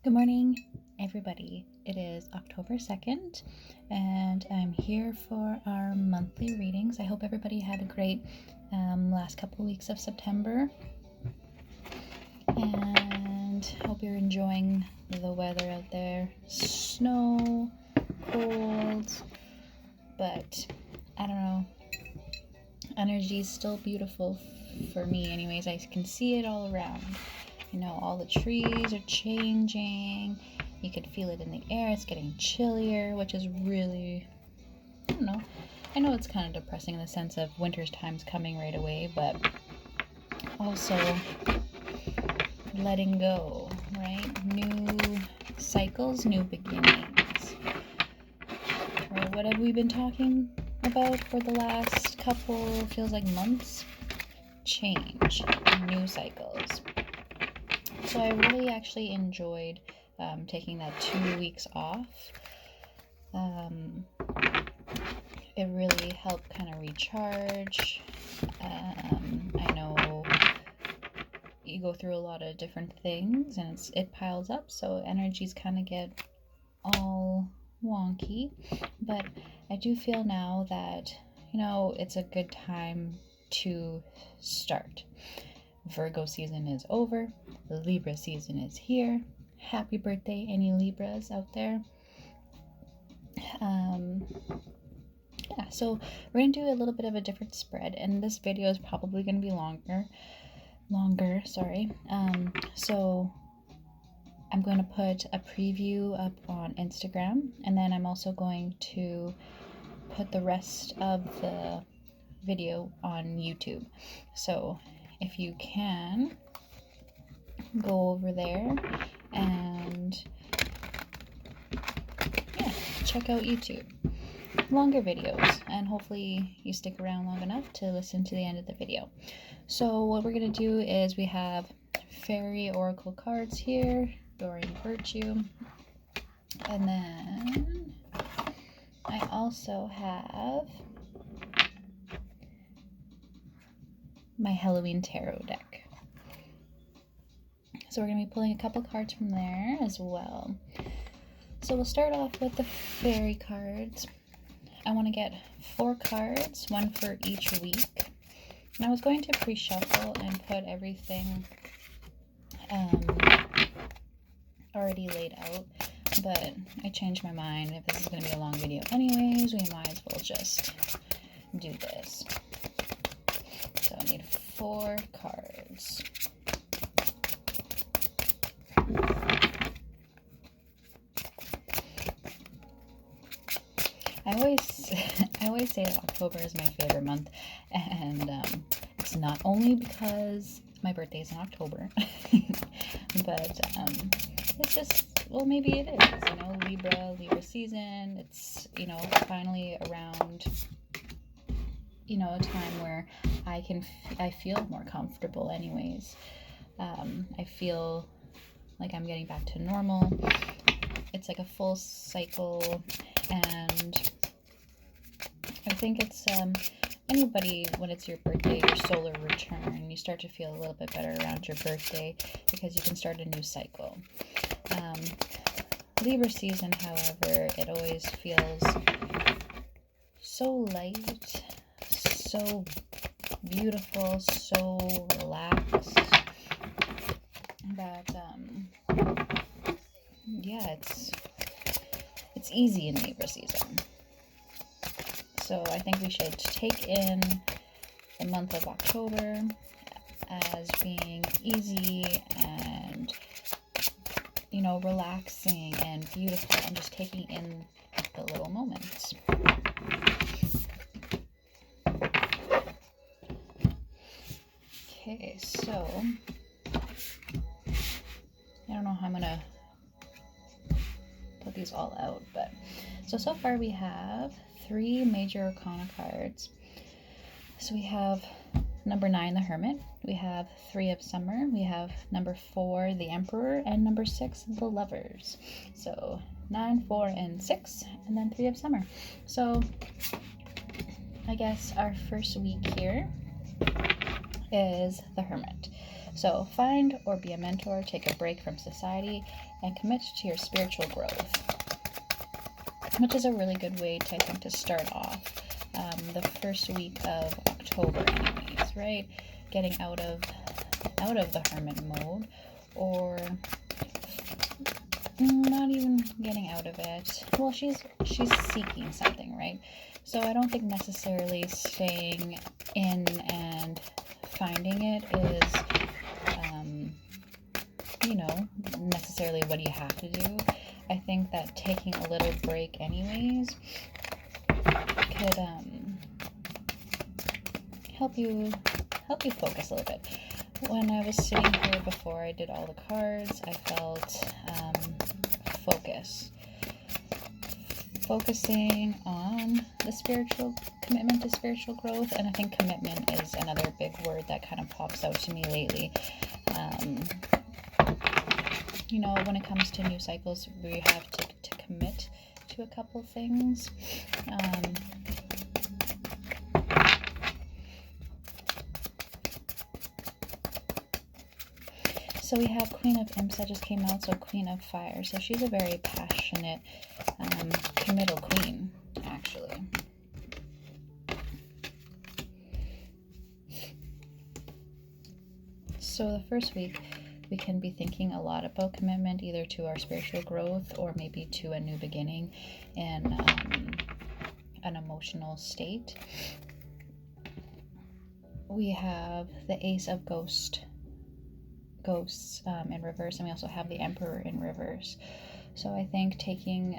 Good morning, everybody. It is October 2nd, and I'm here for our monthly readings. I hope everybody had a great last couple weeks of September, and hope you're enjoying the weather out there. Snow, cold, but I don't know. Energy is still beautiful for me anyways. I can see it all around. All the trees are changing. You could feel it in the air. It's getting chillier, which is really, I don't know. I know it's kind of depressing in the sense of winter's time's coming right away, but also letting go, right? New cycles, new beginnings. Right? What have we been talking about for the last couple, feels like months? Change, new cycles. So I really actually enjoyed taking that 2 weeks off. It really helped kind of recharge. I know you go through a lot of different things and it piles up, so energies kind of get all wonky. But I do feel now that, it's a good time to start. Virgo season is over. The Libra season is here. Happy birthday, any Libras out there. So we're going to do a little bit of a different spread, and this video is probably going to be longer, so I'm going to put a preview up on Instagram, and then I'm also going to put the rest of the video on YouTube. So if you can, go over there and check out YouTube. Longer videos, and hopefully you stick around long enough to listen to the end of the video. So what we're going to do is we have fairy oracle cards here, Doreen Virtue, and then I also have my Halloween tarot deck. So we're going to be pulling a couple cards from there as well. So we'll start off with the fairy cards. I want to get 4 cards, one for each week. And I was going to pre-shuffle and put everything already laid out, but I changed my mind. If this is going to be a long video anyways, we might as well just do this. So I need 4 cards. I always say that October is my favorite month, and it's not only because my birthday is in October, but it's just, well, maybe it is, Libra season. It's, finally around, a time where I feel more comfortable anyways. I feel like I'm getting back to normal. It's like a full cycle, and I think it's anybody, when it's your birthday, your solar return, you start to feel a little bit better around your birthday because you can start a new cycle. Libra season, however, it always feels so light, so beautiful, so relaxed, that it's easy in Libra season. So I think we should take in the month of October as being easy and, relaxing and beautiful, and just taking in the little moments. Okay, so I don't know how I'm going to put these all out, but so far we have 3 major arcana cards. So we have number 9, the Hermit. We have 3 of Summer. We have number 4, the Emperor, and number 6, the Lovers. So 9, 4, and 6, and then 3 of Summer. So I guess our first week here is the Hermit. So find or be a mentor, take a break from society, and commit to your spiritual growth, which is a really good way to, I think, to start off the first week of October anyways, right? Getting out of the hermit mode, or not even getting out of it. Well, she's seeking something, right? So I don't think necessarily staying in and finding it is necessarily what you have to do. I think that taking a little break anyways could help you focus a little bit. When I was sitting here before I did all the cards, I felt focusing on the spiritual commitment to spiritual growth, and I think commitment is another big word that kind of pops out to me lately. When it comes to new cycles, we have to commit to a couple things. So we have Queen of Imps that just came out, so Queen of Fire. So she's a very passionate, committal queen, actually. So the first week, we can be thinking a lot about commitment, either to our spiritual growth or maybe to a new beginning in an emotional state. We have the Ace of Ghosts in reverse, and we also have the Emperor in reverse. So I think taking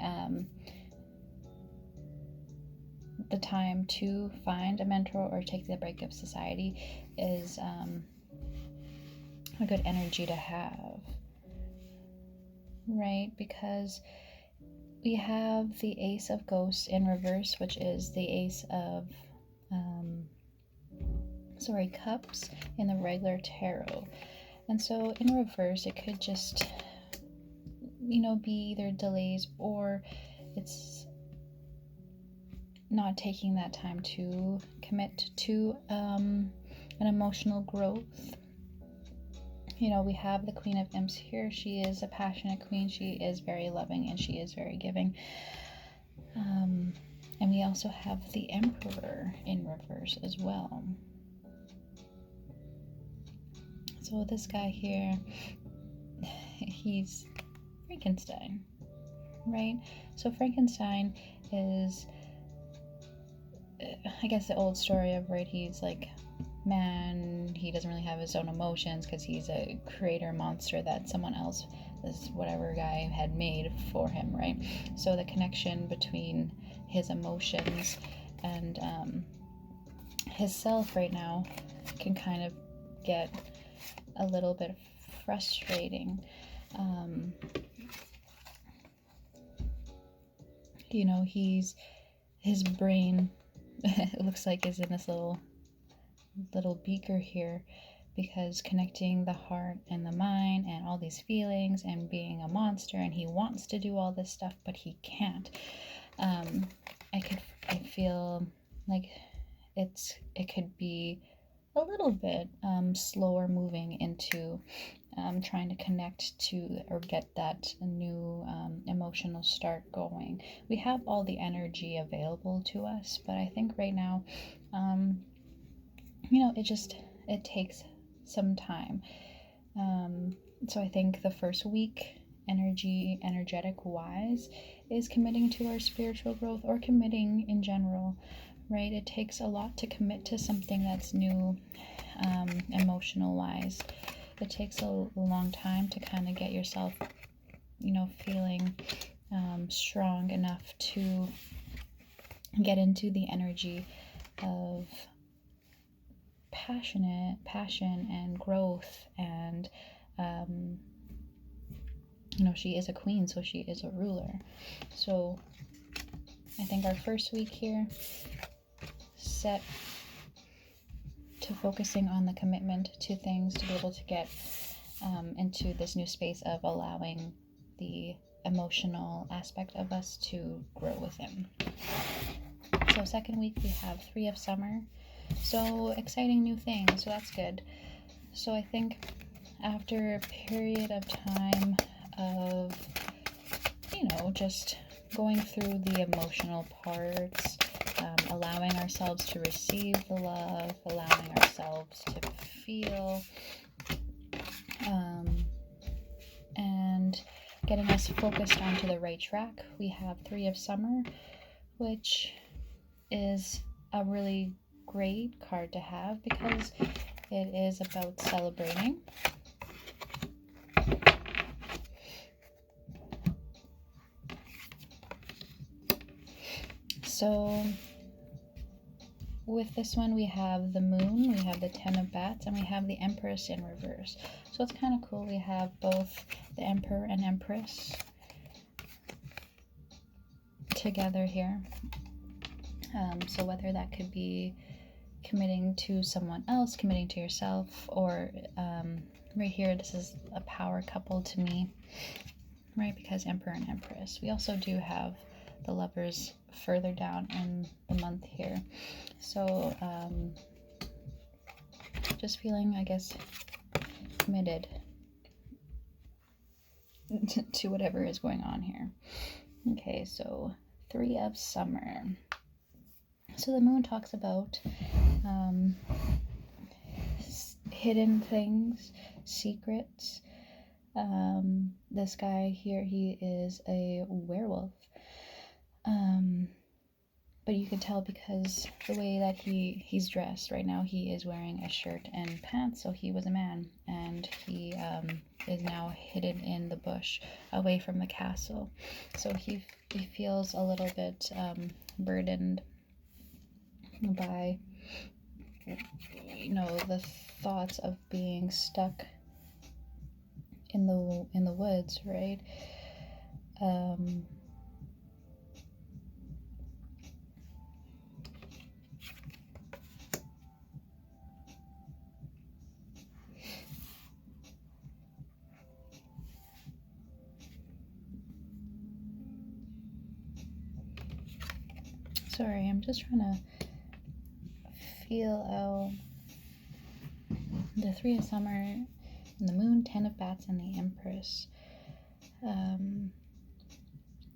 the time to find a mentor or take the break of society is a good energy to have, right? Because we have the Ace of Ghosts in reverse, which is the Ace of Cups in the regular tarot. And so in reverse, it could just be either delays, or it's not taking that time to commit to an emotional growth. We have the Queen of Imps here. She is a passionate queen. She is very loving and she is very giving. And we also have the Emperor in reverse as well. So this guy here, he's Frankenstein, right? So Frankenstein is, I guess, the old story of, right, he's like man, he doesn't really have his own emotions because he's a creator monster that someone else, this whatever guy, had made for him, right? So the connection between his emotions and his self right now can kind of get a little bit frustrating. His brain it looks like is in this little beaker here, because connecting the heart and the mind and all these feelings and being a monster, and he wants to do all this stuff but he can't. I feel like it could be a little bit slower moving into trying to connect to or get that new emotional start going. We have all the energy available to us, but I think right now it takes some time. So I think the first week, energetic wise, is committing to our spiritual growth, or committing in general, right? It takes a lot to commit to something that's new, emotional wise. It takes a long time to kind of get yourself, feeling strong enough to get into the energy of passion and growth. And she is a queen, so she is a ruler. So I think our first week here, set to focusing on the commitment to things, to be able to get into this new space of allowing the emotional aspect of us to grow within. So second week, we have Three of Summer. So exciting new things, so that's good. So I think after a period of time of, just going through the emotional parts, allowing ourselves to receive the love, allowing ourselves to feel, and getting us focused onto the right track, we have Three of Summer, which is a really great card to have because it is about celebrating. So with this one, we have the Moon, we have the Ten of Bats, and we have the Empress in reverse. So it's kind of cool. We have both the Emperor and Empress together here. So whether that could be committing to someone else, committing to yourself, or right here, this is a power couple to me, right? Because Emperor and Empress. We also do have the Lovers further down in the month here. So just feeling, I guess, committed to whatever is going on here. Okay, so Three of Summer. So the Moon talks about hidden things, secrets. This guy here, he is a werewolf. But you can tell because the way that he's dressed right now, he is wearing a shirt and pants, so he was a man, and he is now hidden in the bush away from the castle. So he feels a little bit burdened by the thoughts of being stuck in the woods, right? Sorry, I'm just trying to feel out the Three of Summer and the Moon, Ten of Bats, and the Empress.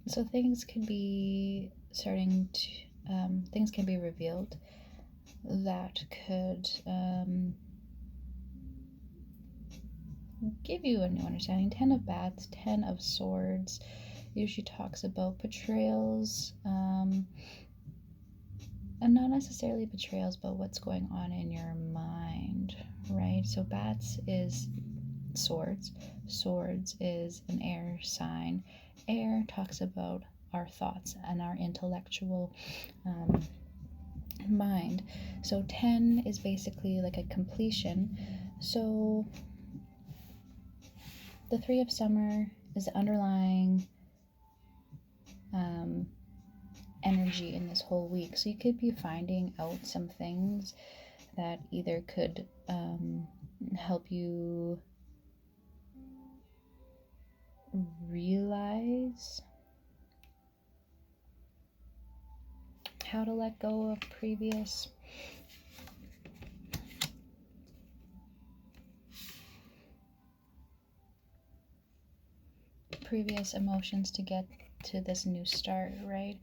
So things could be starting to, things can be revealed that could give you a new understanding. Ten of Bats, Ten of Swords usually talks about betrayals, and not necessarily betrayals, but what's going on in your mind, right? So Bats is swords. Swords is an air sign. Air talks about our thoughts and our intellectual mind. So 10 is basically like a completion. So the Three of Summer is the underlying energy in this whole week. So you could be finding out some things that either could help you realize how to let go of previous emotions to get to this new start, right?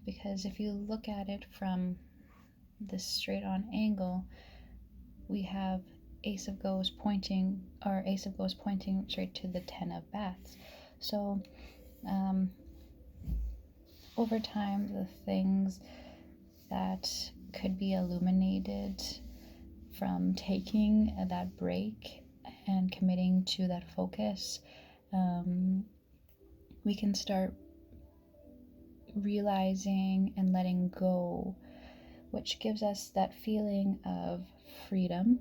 Because if you look at it from this straight on angle, we have Ace of Goes pointing straight to the Ten of Bats. So over time, the things that could be illuminated from taking that break and committing to that focus, we can start realizing and letting go, which gives us that feeling of freedom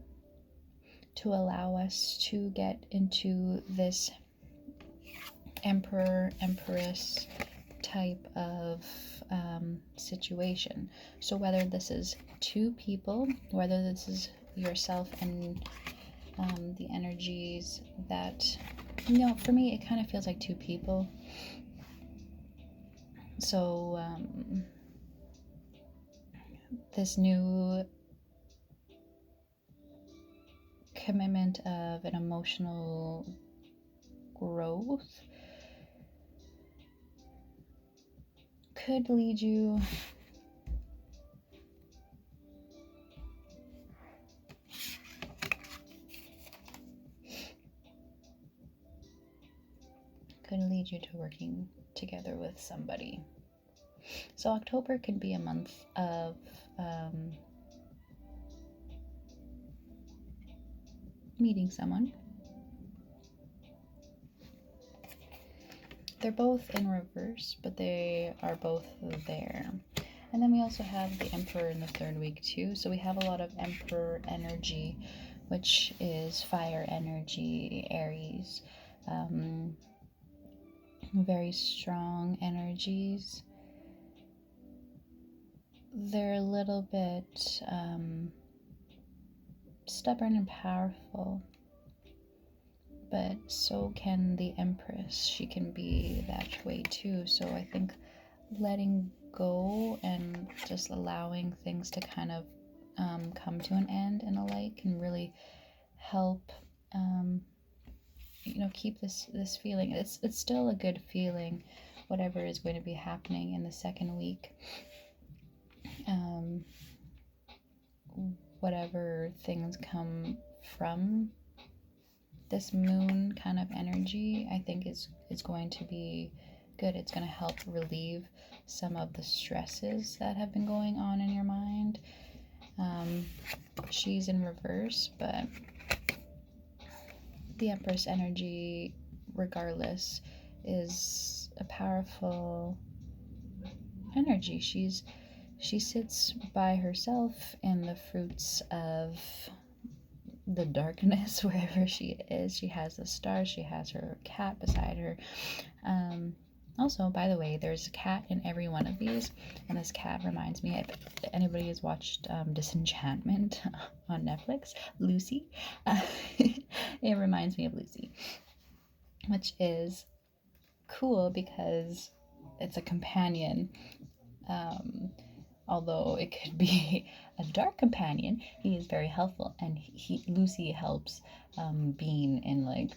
to allow us to get into this Emperor, Empress type of situation. So whether this is two people, whether this is yourself and the energies that, for me, it kind of feels like two people. So this new commitment of an emotional growth could lead you to working together with somebody. So October could be a month of meeting someone. They're both in reverse, but they are both there. And then we also have the Emperor in the third week too. So we have a lot of Emperor energy, which is fire energy, Aries. Very strong energies. They're a little bit stubborn and powerful, but so can the Empress. She can be that way too. So I think letting go and just allowing things to kind of come to an end in a light can really help keep this feeling. It's still a good feeling, whatever is going to be happening in the second week. Whatever things come from this moon kind of energy, I think is going to be good. It's going to help relieve some of the stresses that have been going on in your mind. She's in reverse, but the Empress energy, regardless, is a powerful energy. She sits by herself in the fruits of the darkness wherever she is. She has the stars. She has her cat beside her. Also, by the way, there's a cat in every one of these, and this cat reminds me, if anybody has watched Disenchantment on Netflix, Lucy, it reminds me of Lucy, which is cool because it's a companion. Although it could be a dark companion, he is very helpful, and Lucy helps Bean in like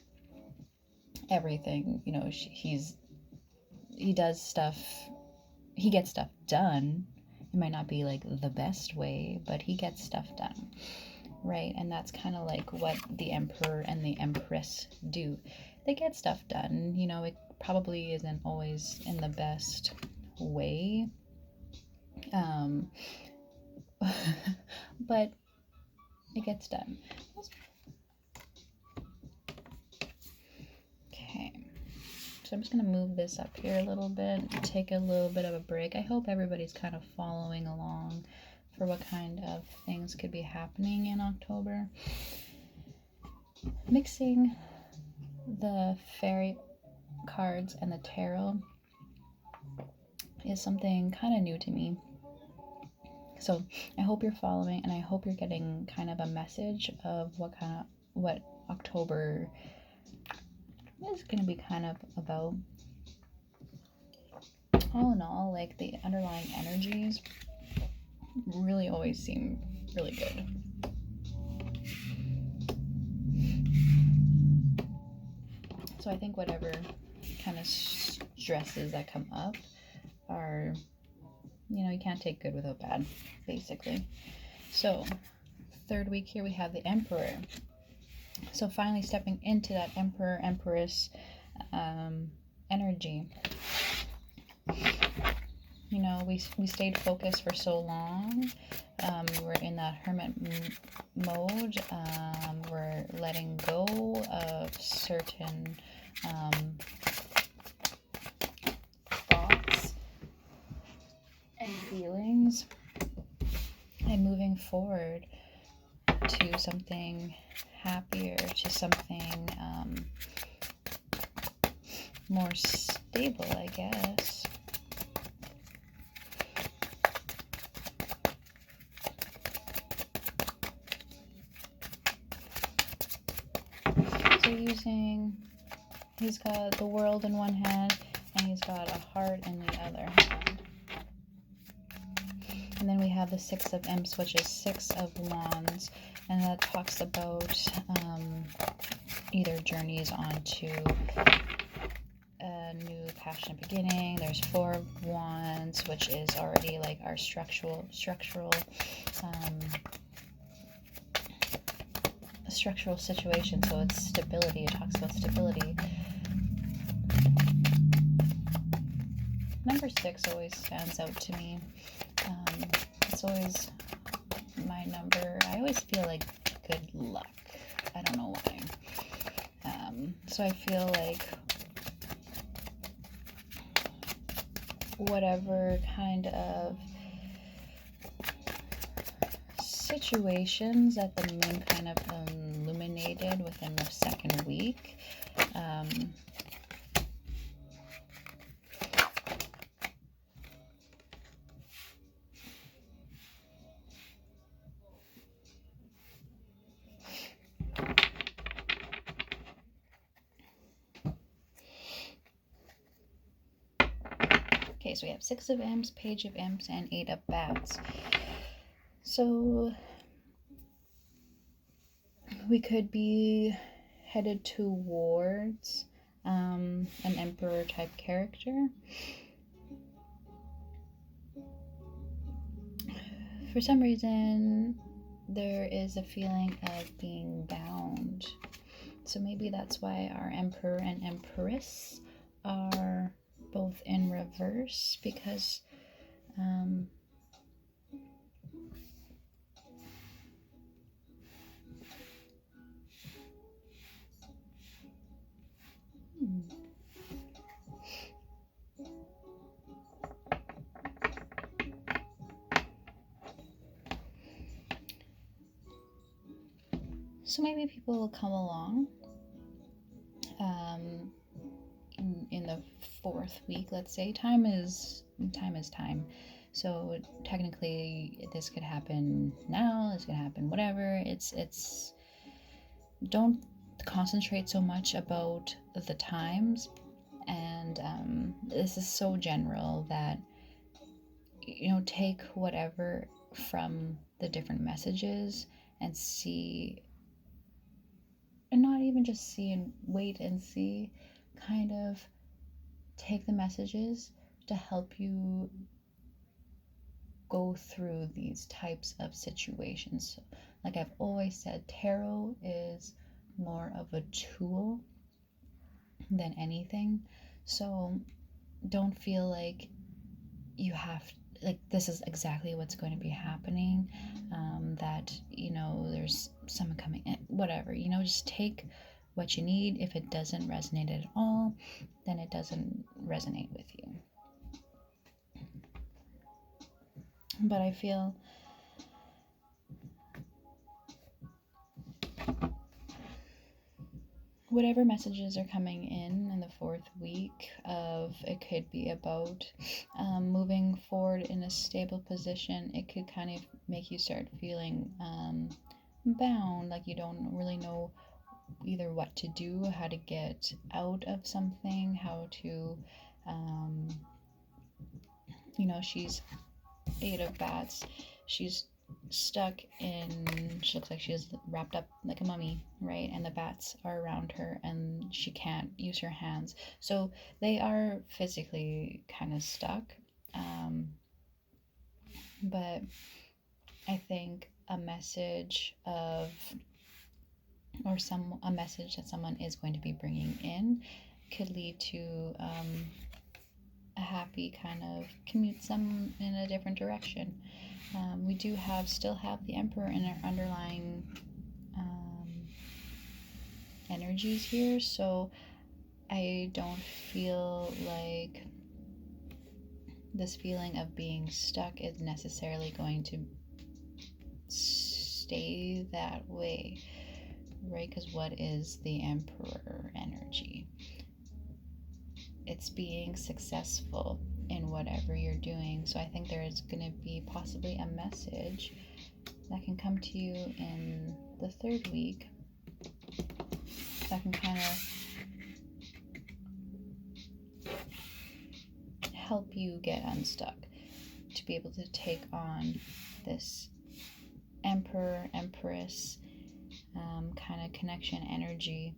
everything. He does stuff, he gets stuff done. It might not be like the best way, but he gets stuff done, right? And that's kind of like what the Emperor and the Empress do. They get stuff done. It probably isn't always in the best way, but it gets done. Okay, so I'm just going to move this up here a little bit, take a little bit of a break. I hope everybody's kind of following along for what kind of things could be happening in October. Mixing the fairy cards and the tarot is something kind of new to me. So I hope you're following, and I hope you're getting kind of a message of what October is going to be kind of about. All in all, like, the underlying energies really always seem really good. So I think whatever kind of stresses that come up are, you can't take good without bad, basically. So third week here we have the Emperor. So finally stepping into that Emperor, Empress energy. We stayed focused for so long. We're in that hermit mode. We're letting go of certain thoughts and feelings, and moving forward to something happier, to something more stable, I guess. So he's got the world in one hand, and he's got a heart in the other hand. And then we have the Six of Imps, which is Six of Wands, and that talks about either journeys onto a new passionate beginning. There's 4 of Wands, which is already like our structural situation, so it's stability. It talks about stability. Number 6 always stands out to me. It's always my number. I always feel like good luck. I don't know why. So I feel like whatever kind of situations that the moon kind of illuminated within the 2nd week, okay, so we have 6 of Imps, Page of Imps, and 8 of Bats. So we could be headed towards an Emperor type character. For some reason, there is a feeling of being bound. So maybe that's why our Emperor and Empress are both in reverse, because so maybe people will come along in the 4th week, let's say. Time is time. So technically this could happen now, this could happen whatever. It's don't concentrate so much about the times, and this is so general that, you know, take whatever from the different messages and see, and not even just see and wait and see, kind of take the messages to help you go through these types of situations. Like I've always said, tarot is more of a tool than anything. So don't feel like you have, like this is exactly what's going to be happening, that, you know, there's someone coming in, whatever, you know, just take what you need. If it doesn't resonate at all, then it doesn't resonate with you. But I feel whatever messages are coming in the 4th week of, it could be about moving forward in a stable position. It could kind of make you start feeling bound, like you don't really know either what to do, how to get out of something, how to you know, she's 8 of Bats, she's stuck in, she looks like she's wrapped up like a mummy, right? And the bats are around her and she can't use her hands, so they are physically kind of stuck. But I think a message of, or a message that someone is going to be bringing in could lead to a happy kind of commute some in a different direction. We do still have the Emperor in our underlying energies here, so I don't feel like this feeling of being stuck is necessarily going to stay that way, right? Because what is the Emperor energy? It's being successful in whatever you're doing. So I think there is going to be possibly a message that can come to you in the 3rd week that can kind of help you get unstuck, to be able to take on this Emperor, Empress kind of connection energy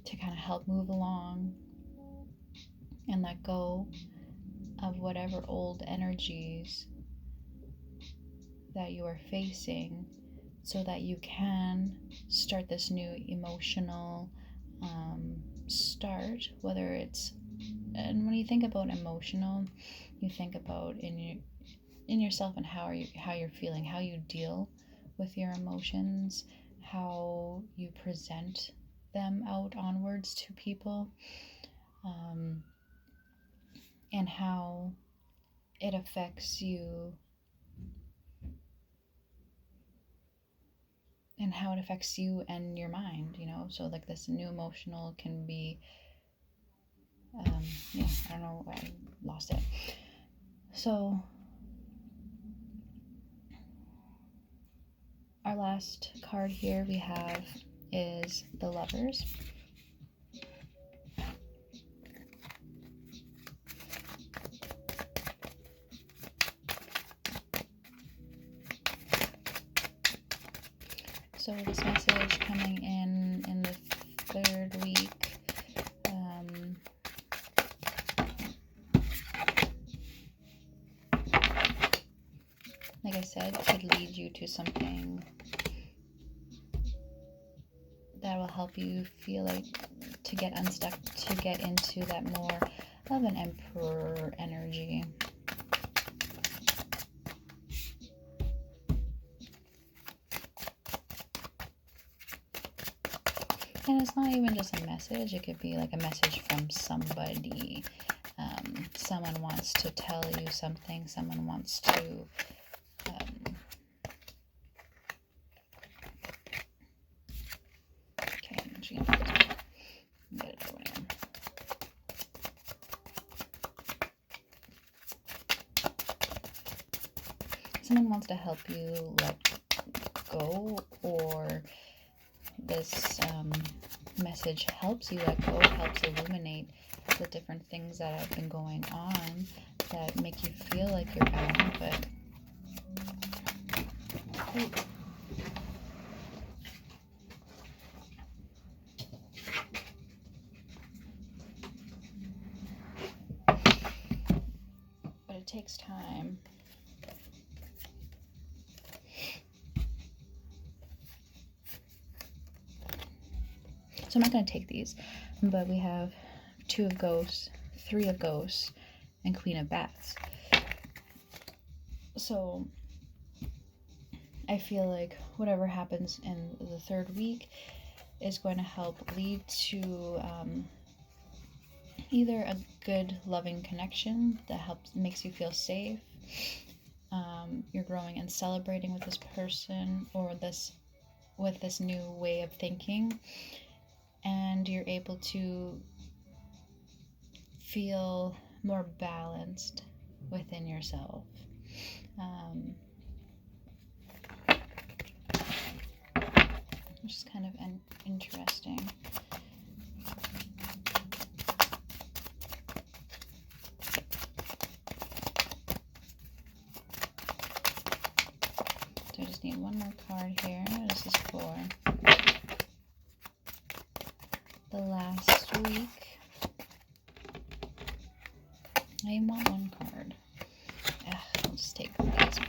to kind of help move along and let go of whatever old energies that you are facing, so that you can start this new emotional start. Whether it's, and when you think about emotional, you think about in yourself and how you're feeling, how you deal with your emotions, how you present them out onwards to people, and how it affects you, and your mind, so like this new emotional can be yeah, I don't know, I lost it. So our last card here we have is the Lovers. So this message coming in the third week, like I said, could lead you to something that will help you feel like to get unstuck, to get into that more of an Emperor energy. And it's not even just a message, it could be like a message from somebody. Someone wants to tell you something, someone wants to okay, I'm actually gonna put this, get it over there. Someone wants to help you let go, or this message helps you let go, helps illuminate the different things that have been going on that make you feel like you're bound, but it takes time. So I'm not going to take these, but we have 2 of Ghosts, 3 of Ghosts, and Queen of Bats. So I feel like whatever happens in the third week is going to help lead to either a good, loving connection that makes you feel safe. You're growing and celebrating with this person, or with this new way of thinking, and you're able to feel more balanced within yourself. Which is kind of interesting. So I just need one more card here. This is for the last week. I want one card. I'll just take these.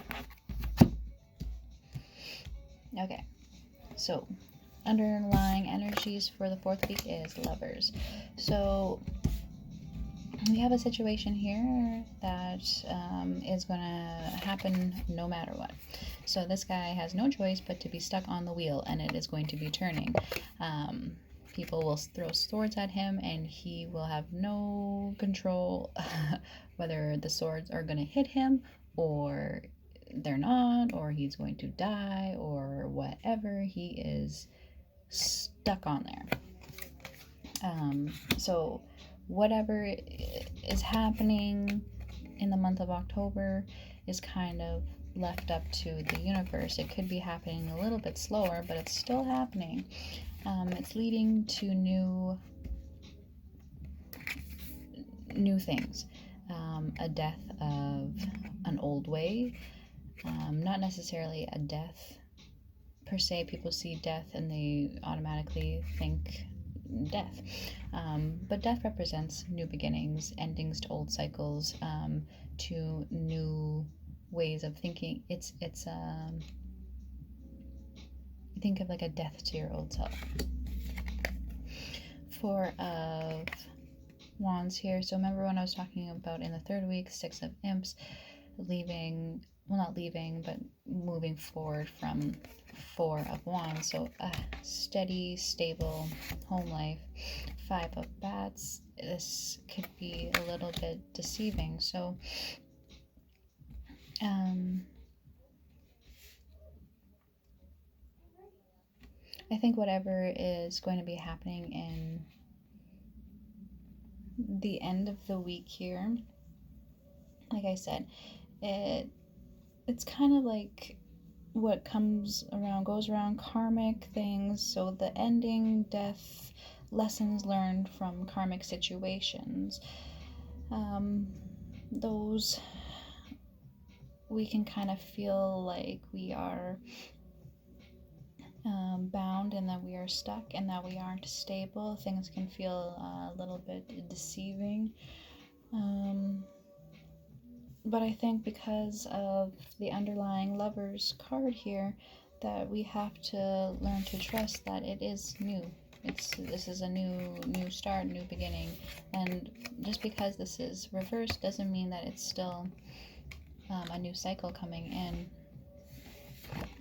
Okay, so underlying energies for the fourth week is Lovers. So we have a situation here that is going to happen no matter what. So this guy has no choice but to be stuck on the wheel, and it is going to be turning. People will throw swords at him, and he will have no control whether the swords are going to hit him or they're not, or he's going to die, or whatever. He is stuck on there. So whatever is happening in the month of October is kind of left up to the universe. It could be happening a little bit slower, but it's still happening. It's leading to new things. A death of an old way, Not necessarily a death per se. People see death and they automatically think death. But death represents new beginnings, endings to old cycles, to new ways of thinking. It's think of like a death to your old self. Four of Wands here. So remember when I was talking about in the third week, Six of Imps, leaving, well, not leaving, but moving forward from Four of Wands. So steady, stable home life. Five of Bats. This could be a little bit deceiving. So I think whatever is going to be happening in the end of the week here, like I said, it's kind of like what comes around goes around, karmic things. So the ending, death, lessons learned from karmic situations, those we can kind of feel like we are bound and that we are stuck and that we aren't stable. Things can feel a little bit deceiving. But I think because of the underlying Lovers card here, that we have to learn to trust that it is new. This is a new start, new beginning, and just because this is reversed doesn't mean that it's still a new cycle coming in.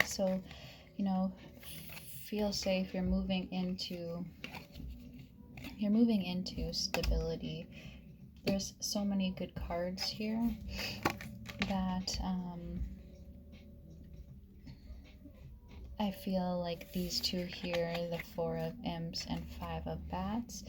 So, feel safe. You're moving into stability. There's so many good cards here that I feel like these two here, the Four of Imps and Five of Bats,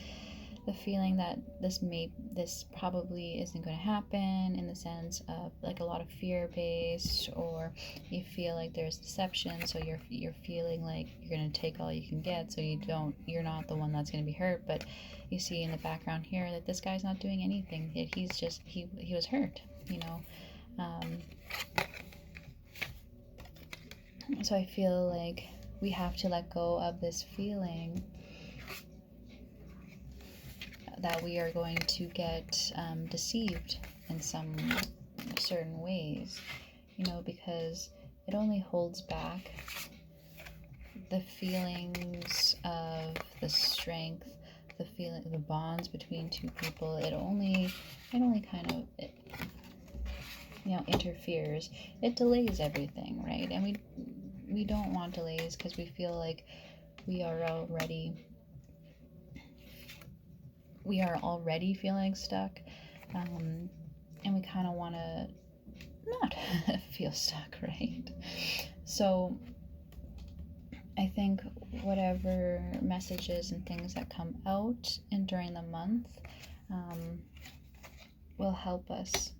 the feeling that this probably isn't going to happen, in the sense of like a lot of fear based, or you feel like there's deception, so you're feeling like you're going to take all you can get, so you're not the one that's going to be hurt. But you see in the background here that this guy's not doing anything. He's just he was hurt, so I feel like we have to let go of this feeling that we are going to get deceived in some certain ways, because it only holds back the feelings of the strength, the bonds between two people. It only kind of interferes. It delays everything, right? And we don't want delays, because we feel like we are already feeling stuck, and we kind of want to not feel stuck, right? So I think whatever messages and things that come out and during the month will help us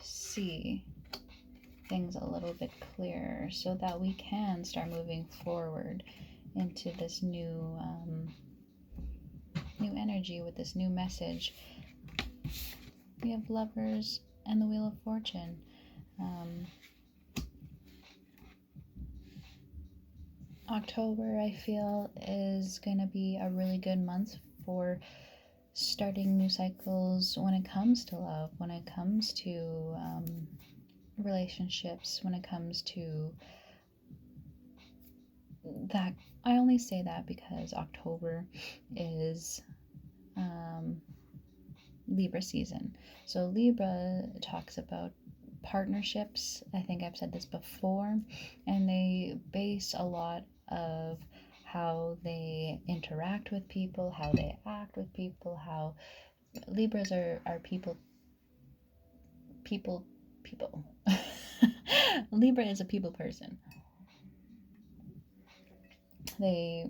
see things a little bit clearer, so that we can start moving forward into this new energy with this new message. We have Lovers and the Wheel of Fortune. October, I feel, is going to be a really good month for starting new cycles when it comes to love, when it comes to relationships, when it comes to that. I only say that because October is Libra season. So Libra talks about partnerships. I think I've said this before, and they base a lot of how they interact with people, how they act with people, how Libras are people. Libra is a people person. They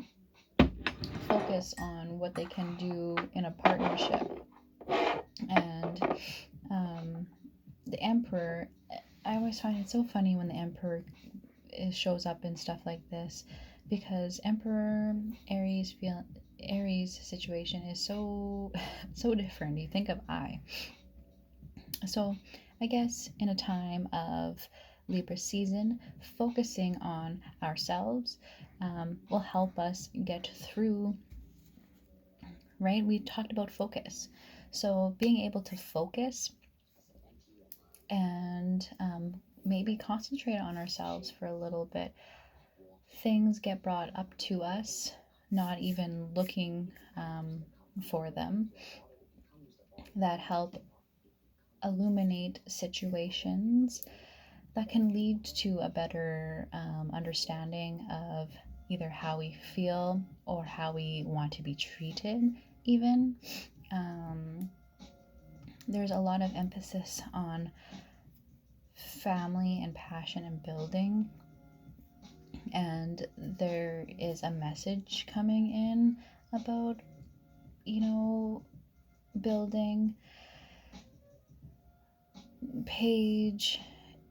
focus on what they can do in a partnership. And the Emperor, I always find it so funny when the Emperor shows up in stuff like this, because Emperor Aries situation is so different. You think of So I guess in a time of Libra season, focusing on ourselves will help us get through, right? We talked about focus. So being able to focus and maybe concentrate on ourselves for a little bit. Things get brought up to us, not even looking for them, that help illuminate situations that can lead to a better understanding of either how we feel or how we want to be treated, even. There's a lot of emphasis on family and passion and building, and there is a message coming in about, building. Paige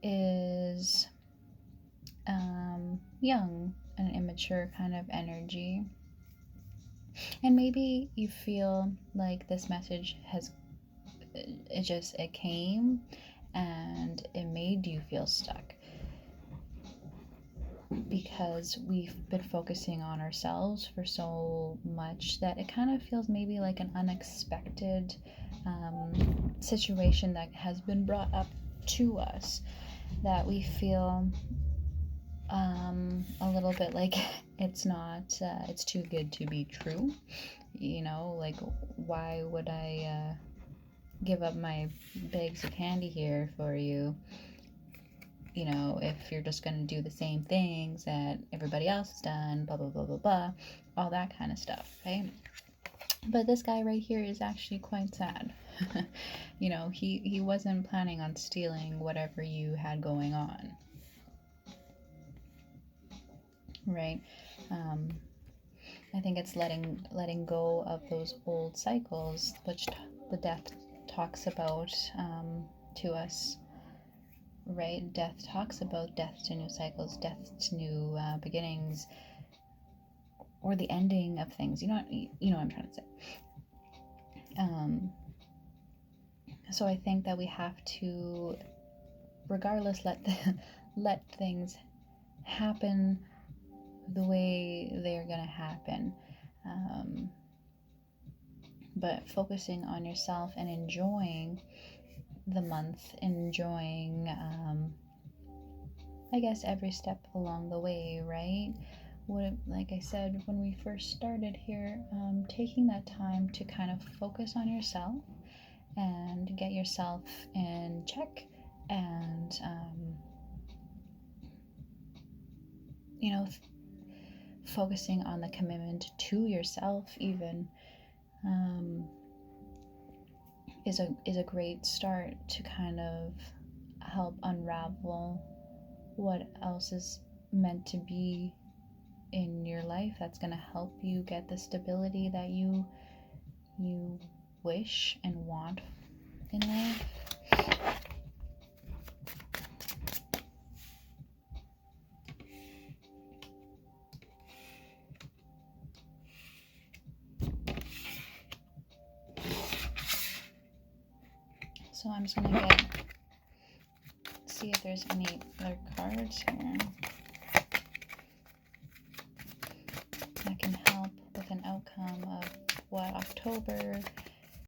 is young and immature kind of energy, and maybe you feel like this message it came and it made you feel stuck because we've been focusing on ourselves for so much that it kind of feels maybe like an unexpected situation that has been brought up to us, that we feel a little bit like it's too good to be true. Like, why would I give up my bags of candy here for you, if you're just going to do the same things that everybody else has done, blah, blah, blah, blah, blah, all that kind of stuff, right? But this guy right here is actually quite sad. He wasn't planning on stealing whatever you had going on, right? I think it's letting go of those old cycles, which the death talks about to us, right? Death talks about death to new cycles, death to new beginnings, or the ending of things. You know what I'm trying to say. So I think that we have to, regardless, let things happen the way they're gonna happen, but focusing on yourself and enjoying the month, enjoying I guess every step along the way, right? Like I said when we first started here, taking that time to kind of focus on yourself and get yourself in check, and focusing on the commitment to yourself even is a great start to kind of help unravel what else is meant to be in your life that's going to help you get the stability that you wish and want in life. So I'm just gonna see if there's any other cards here that can help with an outcome of what October